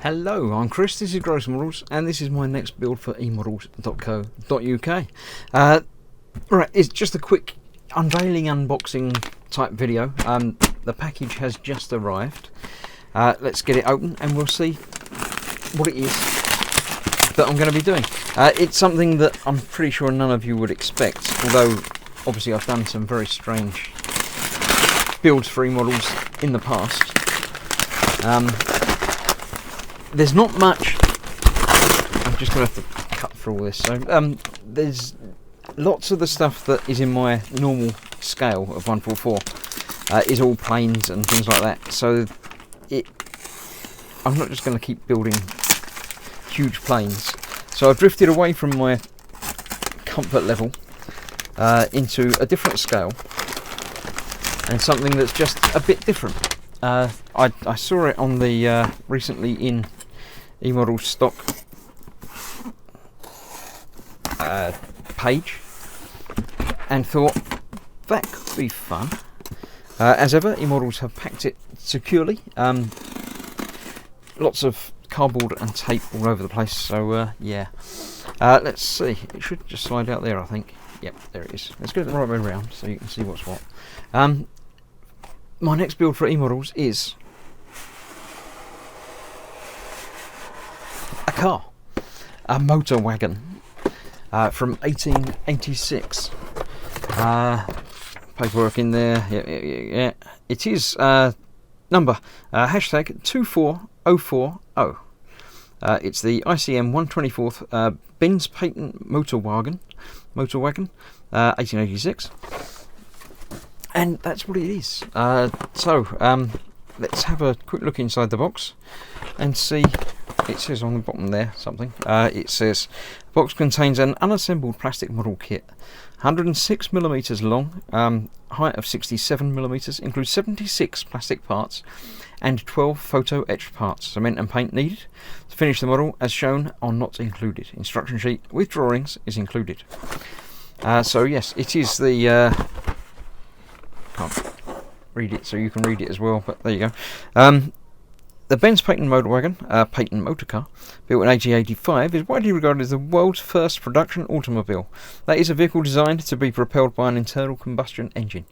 Hello, I'm Chris, this is Gross Models, and this is my next build for emodels.co.uk. Right, it's just a quick unveiling, unboxing type video. The package has just arrived. Let's get it open and we'll see what it is that I'm going to be doing. It's something that I'm pretty sure none of you would expect, although obviously I've done some very strange builds for e-models in the past. There's not much. I'm just going to have to cut through all this. So there's lots of the stuff that is in my normal scale of 144 is all planes and things like that. So I'm not just going to keep building huge planes. So I've drifted away from my comfort level into a different scale and something that's just a bit different. I saw it on the recently in e-model stock page and thought that could be fun. As ever, e-models have packed it securely. Lots of cardboard and tape all over the place, so yeah. Let's see, it should just slide out there, I think. Yep, there it is. Let's get it the right way around so you can see what's what. My next build for e-models is a car, a motor wagon from 1886. Paperwork in there. Yeah. It is number hashtag 24040. It's the ICM 124th Benz Patent-Motorwagen, 1886. And that's what it is. Let's have a quick look inside the box and see. It says on the bottom there something. It says the box contains an unassembled plastic model kit, 106 millimeters long, height of 67 millimeters, includes 76 plastic parts and 12 photo etched parts. Cement and paint needed to finish the model as shown are not included. Instruction sheet with drawings is included. So yes, it is the can't read it, so you can read it as well, but there you go. The Benz Patent-Motorwagen, patent motor car, built in 1885, is widely regarded as the world's first production automobile. That is a vehicle designed to be propelled by an internal combustion engine.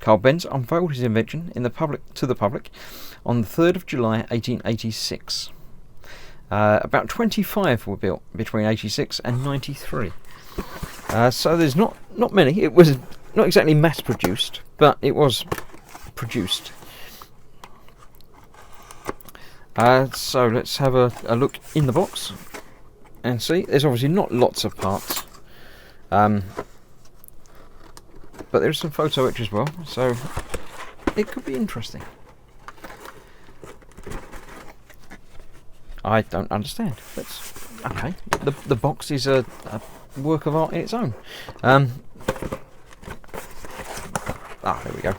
Carl Benz unveiled his invention to the public on the 3rd of July 1886. About 25 were built between 86 and 93. So there's not many. It was not exactly mass produced, but it was produced. So let's have a look in the box and see. There's obviously not lots of parts, but there's some photo etch as well, so it could be interesting. I don't understand. That's okay. The box is a work of art in its own. There we go.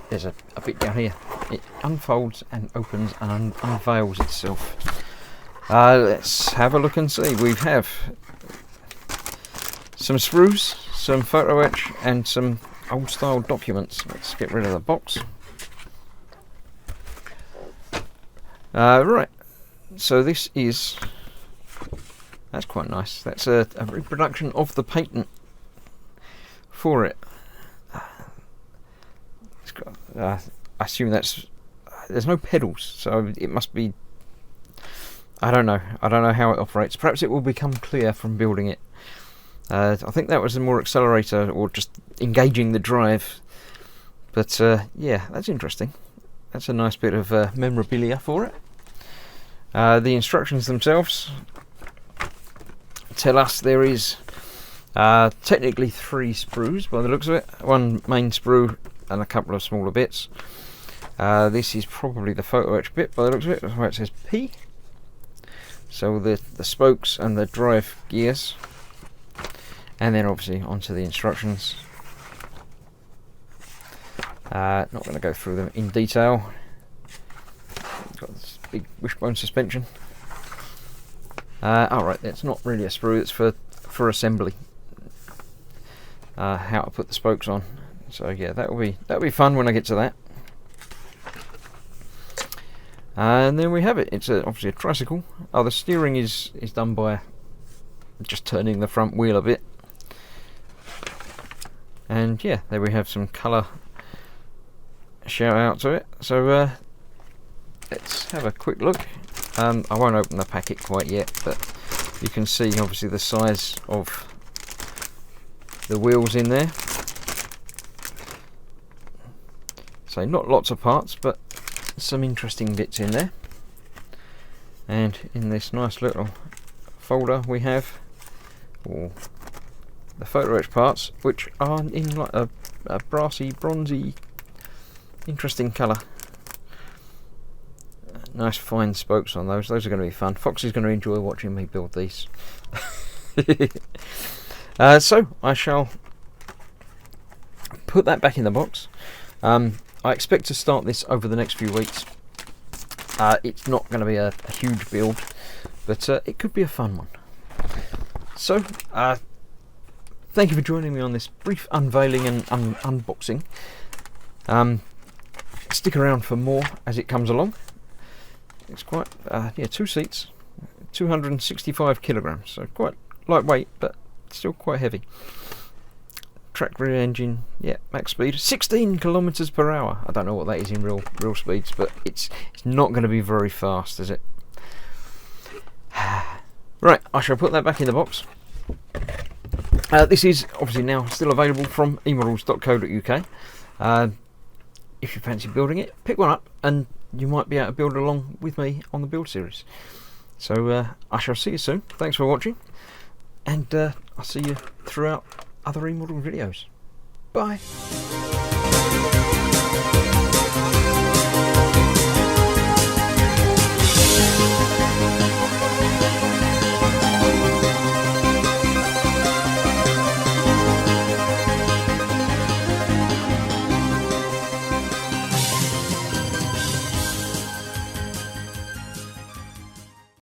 There's a bit down here. It unfolds and opens and unveils itself. Let's have a look and see. We have some sprues, some photo etch, and some old style documents. Let's get rid of the box. Right. So this is. That's quite nice. That's a reproduction of the patent for it. It's got, I assume there's no pedals, so it must be. I don't know how it operates. Perhaps it will become clear from building it. I think that was a more accelerator or just engaging the drive. But yeah, that's interesting. That's a nice bit of memorabilia for it. The instructions themselves tell us there is technically 3 sprues by the looks of it. One main sprue and a couple of smaller bits. This is probably the photo etch bit by the looks of it. That's why it says P. So the spokes and the drive gears, and then obviously onto the instructions. Not going to go through them in detail. Got this big wishbone suspension. Alright, that's not really a sprue, it's for assembly. How to put the spokes on. So yeah, that'll be fun when I get to that. And there we have it. It's obviously a tricycle. Oh, the steering is done by just turning the front wheel a bit. And yeah, there we have some colour shout out to it. So let's have a quick look. I won't open the packet quite yet, but you can see obviously the size of the wheels in there. So not lots of parts, but some interesting bits in there. And in this nice little folder we have all the photo etch parts, which are in like a brassy, bronzy, interesting colour. Nice fine spokes on those. Those are going to be fun. Fox is going to enjoy watching me build these. So I shall put that back in the box. I expect to start this over the next few weeks. It's not going to be a huge build, but it could be a fun one. So thank you for joining me on this brief unveiling and unboxing. Stick around for more as it comes along. It's quite, yeah, 2 seats, 265 kilograms, so quite lightweight, but still quite heavy. Track rear engine, yeah, max speed, 16 kilometers per hour. I don't know what that is in real speeds, but it's not going to be very fast, is it? Right, I shall put that back in the box. This is obviously now still available from emodels.co.uk. If you fancy building it, pick one up and you might be able to build along with me on the build series. So I shall see you soon. Thanks for watching, and I'll see you throughout other eModel videos. Bye.